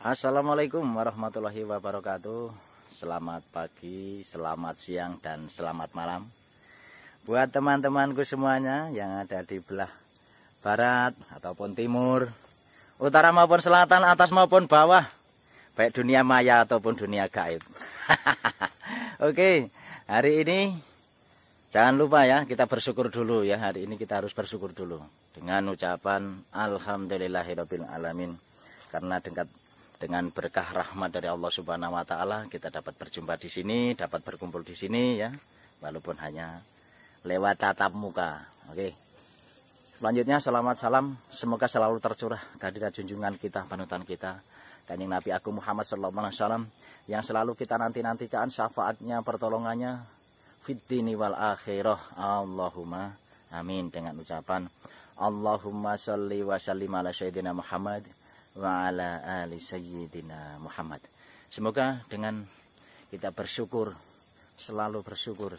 Assalamualaikum warahmatullahi wabarakatuh. Selamat pagi, selamat siang, dan selamat malam buat teman-temanku semuanya yang ada di belah barat ataupun timur, utara maupun selatan, atas maupun bawah, baik dunia maya ataupun dunia gaib. Oke, hari ini jangan lupa ya, kita bersyukur dulu ya. Hari ini kita harus bersyukur dulu dengan ucapan alhamdulillahirabbil alamin, karena dengan berkah rahmat dari Allah Subhanahu wa taala kita dapat berjumpa di sini, dapat berkumpul di sini ya, walaupun hanya lewat tatap muka. Oke. Selanjutnya salawat salam semoga selalu tercurah kehadirat junjungan kita, panutan kita, Kanjeng Nabi Agung Muhammad sallallahu alaihi wasallam, yang selalu kita nanti-nantikan syafaatnya, pertolongannya fid dini wal akhirah. Allahumma amin, dengan ucapan Allahumma sholli wa sallim ala sayyidina Muhammad wa ala ali sayyidina Muhammad. Semoga dengan kita bersyukur, selalu bersyukur,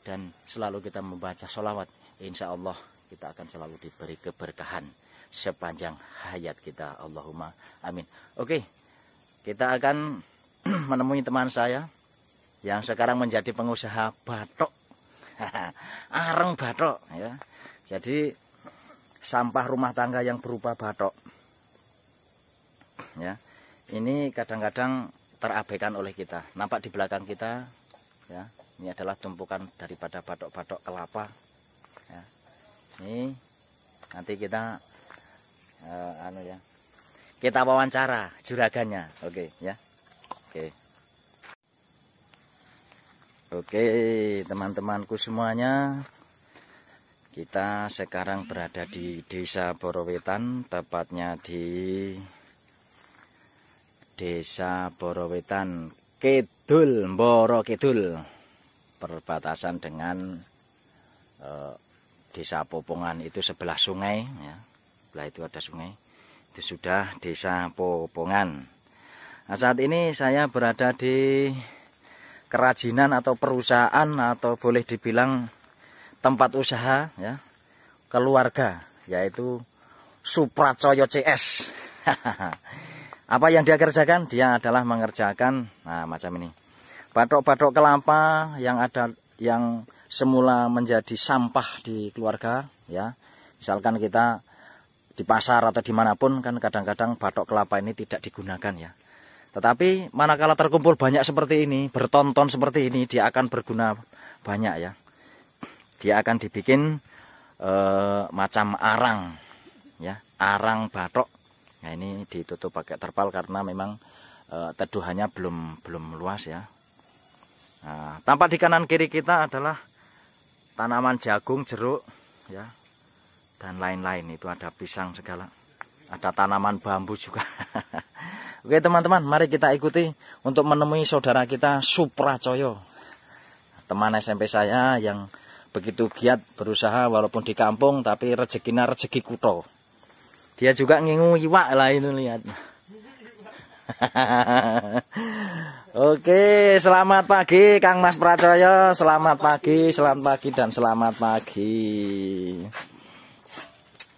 dan selalu kita membaca sholawat, insya Allah kita akan selalu diberi keberkahan sepanjang hayat kita. Allahumma amin. Oke, kita akan menemui teman saya yang sekarang menjadi pengusaha batok. Areng batok ya. Jadi sampah rumah tangga yang berupa batok ya, ini kadang-kadang terabaikan oleh kita. Nampak di belakang kita ya, ini adalah tumpukan daripada batok-batok kelapa ya. Ini nanti kita kita wawancara juragannya. Oke ya. Oke teman-temanku semuanya, kita sekarang berada di Desa Borowetan, tepatnya di Desa Borowetan Kidul, Mboro Kidul, perbatasan dengan Desa Popongan. Itu sebelah sungai ya, sebelah itu ada sungai, itu sudah Desa Popongan. Nah, saat ini saya berada di kerajinan atau perusahaan, atau boleh dibilang tempat usaha ya, keluarga, yaitu Supracoyo CS. Apa yang dia kerjakan? Dia adalah mengerjakan macam ini, batok-batok kelapa yang semula menjadi sampah di keluarga ya. Misalkan kita di pasar atau dimanapun kan kadang-kadang batok kelapa ini tidak digunakan ya. Tetapi manakala terkumpul banyak seperti ini, bertonton seperti ini, dia akan berguna banyak ya. Dia akan dibikin macam arang ya, arang batok. Nah, ini ditutup pakai terpal karena memang teduhannya belum luas ya. Nah, tampak di kanan kiri kita adalah tanaman jagung, jeruk ya, dan lain-lain. Itu ada pisang segala, ada tanaman bambu juga. Oke teman-teman, mari kita ikuti untuk menemui saudara kita Supracoyo, teman SMP saya yang begitu giat berusaha walaupun di kampung, tapi rezekinya rezeki kuto. Dia juga ngingu iwak lah, itu lihat. Oke, selamat pagi Kang Mas Pracoyo. Selamat pagi dan selamat pagi.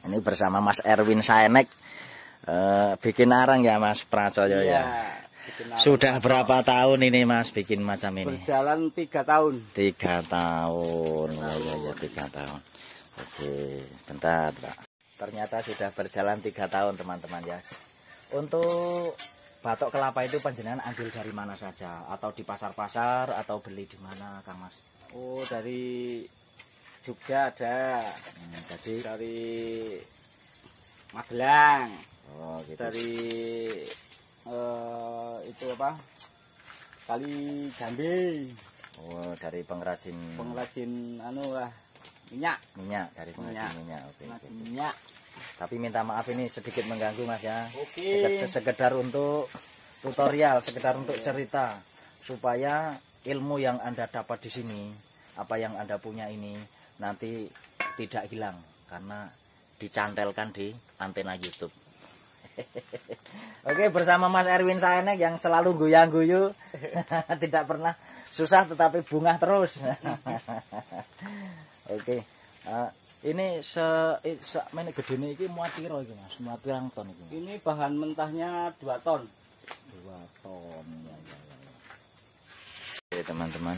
Ini bersama Mas Erwin Saenek, bikin arang ya Mas Pracoyo ya. Sudah berapa tahun ini Mas bikin macam ini? Berjalan 3 tahun. 3 tahun. Ya 3 tahun. Oke, bentar Pak. Ternyata sudah berjalan 3 tahun teman-teman ya. Untuk batok kelapa itu panjenengan ambil dari mana saja? Atau di pasar-pasar atau beli di mana Kang Mas? Oh, dari Jogja ada. Jadi dari Magelang. Oh, gitu. Dari itu apa? Kali Jambi. Oh, dari pengrajin minyak dari pengrajin minyak. Oke. Minyak. Tapi minta maaf ini sedikit mengganggu Mas ya. Oke. Sekedar untuk tutorial, sekedar untuk cerita, supaya ilmu yang Anda dapat di sini, apa yang Anda punya ini nanti tidak hilang karena dicantelkan di antena YouTube. Oke, bersama Mas Erwin Saenek yang selalu goyang-guyu, tidak pernah susah tetapi bungah terus. Oke. Ini ini gedene iki muat piro iki Mas? Muat pirang ton iki? Ini bahan mentahnya 2 ton. ton. Oke teman-teman,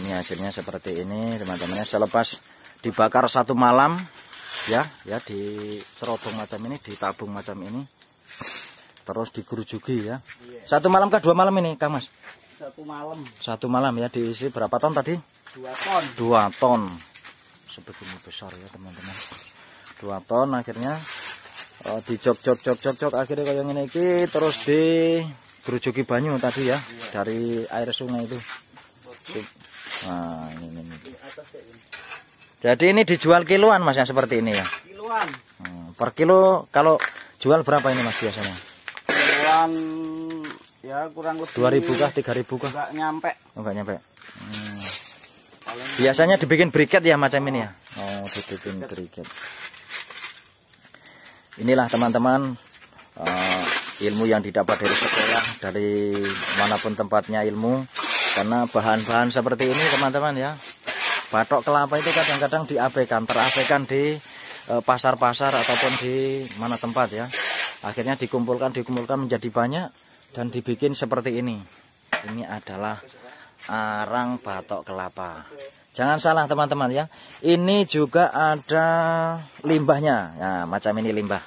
ini hasilnya seperti ini teman-teman. Selepas dibakar 1 malam ya di cerobong macam ini, ditabung macam ini, terus digurujuki ya. 1 malam kah 2 malam ini Kang Mas? 1 malam. 1 malam ya, diisi berapa ton tadi? 2 ton. 2 ton. Sebegini besar ya teman-teman. 2 ton akhirnya dijok akhirnya kayak ngene iki, terus digurujuki banyu tadi ya, dari air sungai itu. Nah, ini. Jadi ini dijual kiloan Mas yang seperti ini ya? Kiloan. Per kilo kalau jual berapa ini Mas biasanya? Kiloan ya kurang lebih 2.000 kah 3.000 kah? Enggak nyampe. Enggak nyampe. Biasanya dibikin briket ya macam ini ya? Oh, dibikin briket. Inilah teman-teman ilmu yang didapat dari sekolah, dari manapun tempatnya ilmu. Karena bahan-bahan seperti ini teman-teman ya, batok kelapa itu kadang-kadang terabaikan di pasar-pasar ataupun di mana tempat ya. Akhirnya dikumpulkan menjadi banyak dan dibikin seperti ini. Ini adalah arang batok kelapa. Jangan salah teman-teman ya, ini juga ada limbahnya. Nah, macam ini limbah.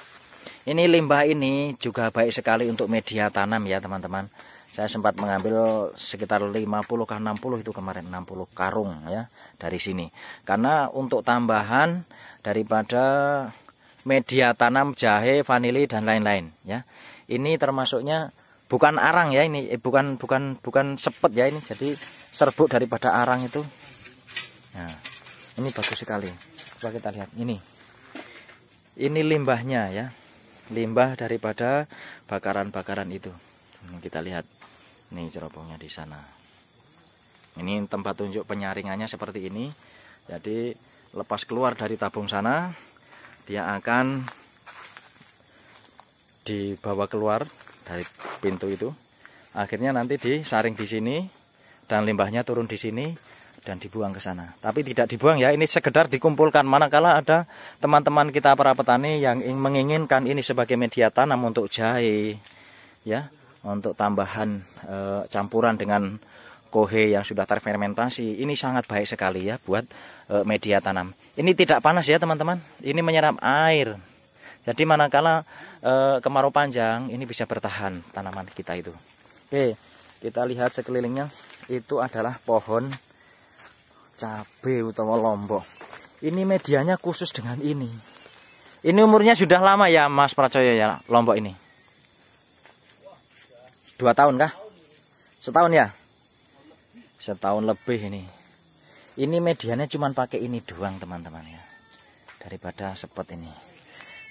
Ini limbah ini juga baik sekali untuk media tanam ya teman-teman. Saya sempat mengambil sekitar 50 ke 60 itu kemarin, 60 karung ya dari sini. Karena untuk tambahan daripada media tanam jahe, vanili dan lain-lain ya. Ini termasuknya bukan arang ya, ini bukan sepet ya ini. Jadi serbuk daripada arang itu. Nah, ini bagus sekali. Coba kita lihat ini. Ini limbahnya ya. Limbah daripada bakaran-bakaran itu. Kita lihat. Nih cerobongnya di sana. Ini tempat tunjuk penyaringannya seperti ini. Jadi lepas keluar dari tabung sana, dia akan dibawa keluar dari pintu itu. Akhirnya nanti disaring di sini dan limbahnya turun di sini dan dibuang ke sana. Tapi tidak dibuang ya, ini sekedar dikumpulkan. Manakala ada teman-teman kita para petani yang menginginkan ini sebagai media tanam untuk jahe, ya, untuk tambahan campuran dengan kohe yang sudah terfermentasi, ini sangat baik sekali ya buat media tanam. Ini tidak panas ya teman-teman, ini menyerap air. Jadi manakala kemarau panjang, ini bisa bertahan tanaman kita itu. Oke, kita lihat sekelilingnya, itu adalah pohon cabai utawa lombok. Ini medianya khusus dengan ini. Ini umurnya sudah lama ya Mas Pracoyo ya, lombok ini? 2 tahun kah? Setahun ya? Setahun lebih ini. Ini medianya cuma pakai ini doang teman-teman ya. Daripada sepet ini.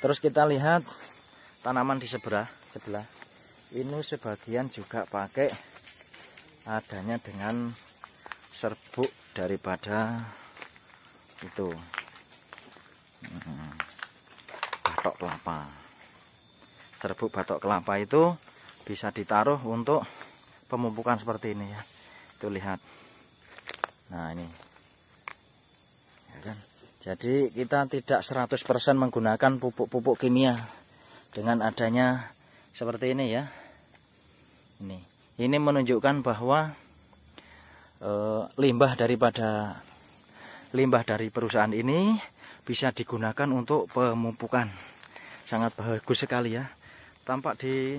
Terus kita lihat tanaman di sebelah. Ini sebagian juga pakai adanya dengan serbuk daripada itu batok kelapa. Serbuk batok kelapa itu bisa ditaruh untuk pemupukan seperti ini ya. Itu lihat. Nah ini ya kan? Jadi kita tidak 100% menggunakan pupuk-pupuk kimia dengan adanya seperti ini ya. Ini menunjukkan bahwa limbah dari perusahaan ini bisa digunakan untuk pemupukan. Sangat bagus sekali ya. Tampak di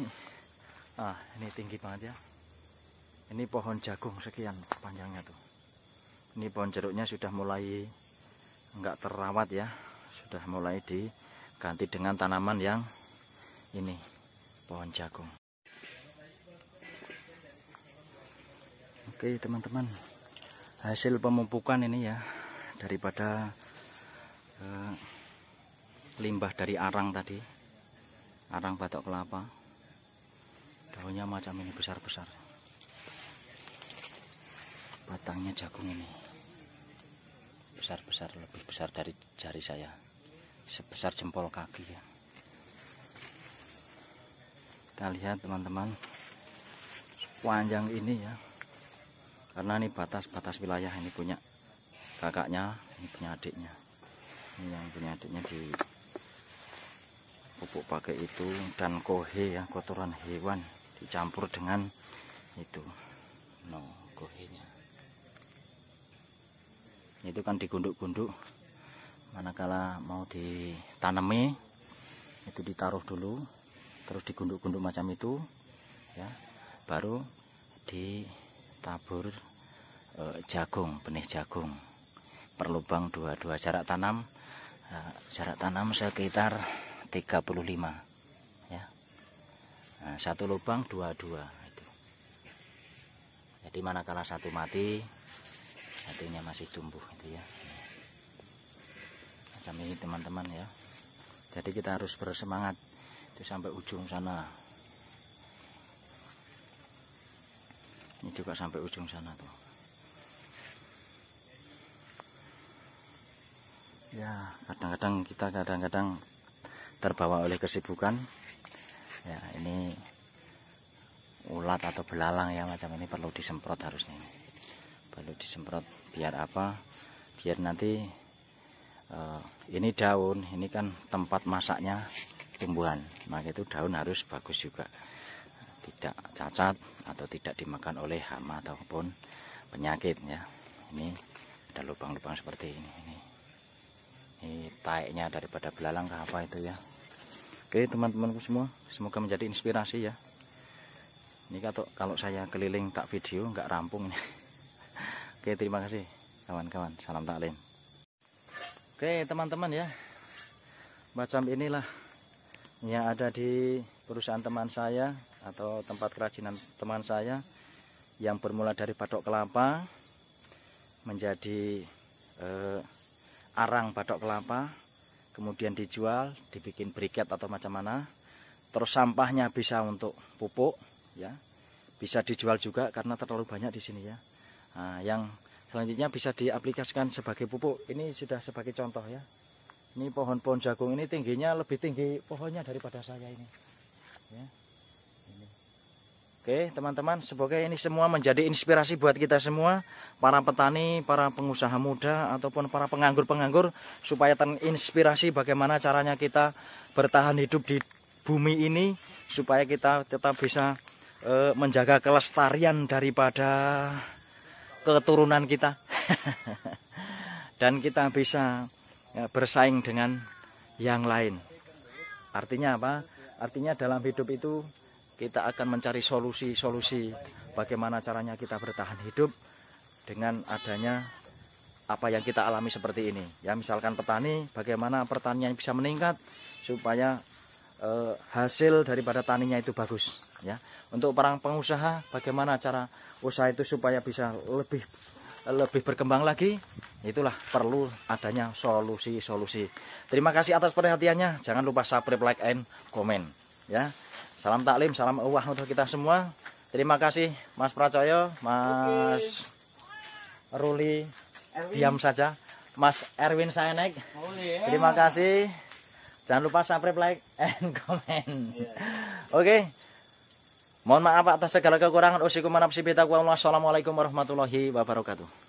ini tinggi banget ya. Ini pohon jagung sekian panjangnya tuh. Ini pohon jeruknya sudah mulai enggak terawat ya. Sudah mulai diganti dengan tanaman yang ini, pohon jagung. Oke teman-teman, hasil pemupukan ini ya daripada limbah dari arang tadi, arang batok kelapa. Daunnya macam ini besar-besar, batangnya jagung ini besar-besar, lebih besar dari jari saya, sebesar jempol kaki ya. Kita lihat teman-teman, sepanjang ini ya. Karena ini batas wilayah, ini punya kakaknya, ini punya adiknya. Ini yang punya adiknya di pupuk pakai itu, dan kohe ya, kotoran hewan dicampur dengan itu gohenya. Itu kan digunduk-gunduk, manakala mau ditanami itu ditaruh dulu, terus digunduk-gunduk macam itu ya, baru ditabur jagung, benih jagung per lubang 2 jarak tanam sekitar 35 ya. Nah, 1 lubang 2 itu. Jadi manakala satu mati, satunya masih tumbuh itu ya. Macam ini teman-teman ya. Jadi kita harus bersemangat itu sampai ujung sana. Ini juga sampai ujung sana tuh. Ya, kadang-kadang kita terbawa oleh kesibukan. Ya, ini ulat atau belalang ya macam ini perlu disemprot harusnya. Perlu disemprot biar apa? Biar nanti ini daun, ini kan tempat masaknya tumbuhan. Maka itu daun harus bagus juga. Tidak cacat atau tidak dimakan oleh hama ataupun penyakit ya. Ini ada lubang-lubang seperti ini. Ini taeknya daripada belalang ke apa itu ya. Oke teman-temanku semua, semoga menjadi inspirasi ya. Ini kalau saya keliling tak video nggak rampung. Oke, terima kasih kawan-kawan, salam taklim. Oke teman-teman ya, macam inilah yang ada di perusahaan teman saya atau tempat kerajinan teman saya, yang bermula dari batok kelapa menjadi arang batok kelapa, kemudian dijual, dibikin briket atau macam mana, terus sampahnya bisa untuk pupuk ya, bisa dijual juga karena terlalu banyak di sini ya. Nah, yang selanjutnya bisa diaplikasikan sebagai pupuk. Ini sudah sebagai contoh ya. Ini pohon-pohon jagung ini tingginya lebih tinggi pohonnya daripada saya ini ya. Oke teman-teman, semoga ini semua menjadi inspirasi buat kita semua, para petani, para pengusaha muda, ataupun para penganggur-penganggur, supaya terinspirasi bagaimana caranya kita bertahan hidup di bumi ini, supaya kita tetap bisa menjaga kelestarian daripada keturunan kita. Dan kita bisa bersaing dengan yang lain. Artinya apa? Artinya dalam hidup itu kita akan mencari solusi-solusi bagaimana caranya kita bertahan hidup dengan adanya apa yang kita alami seperti ini. Ya, misalkan petani, bagaimana pertanian bisa meningkat supaya hasil daripada taninya itu bagus. Ya, untuk para pengusaha, bagaimana cara usaha itu supaya bisa lebih berkembang lagi. Itulah perlu adanya solusi-solusi. Terima kasih atas perhatiannya. Jangan lupa subscribe, like, and comment. Ya. Salam taklim, salam uwah untuk kita semua. Terima kasih Mas Pracoyo, Mas Ruli, diam saja, Mas Erwin Saenek. Terima kasih. Jangan lupa subscribe, like, and comment. Oke. Mohon maaf atas segala kekurangan. Assalamualaikum warahmatullahi wabarakatuh.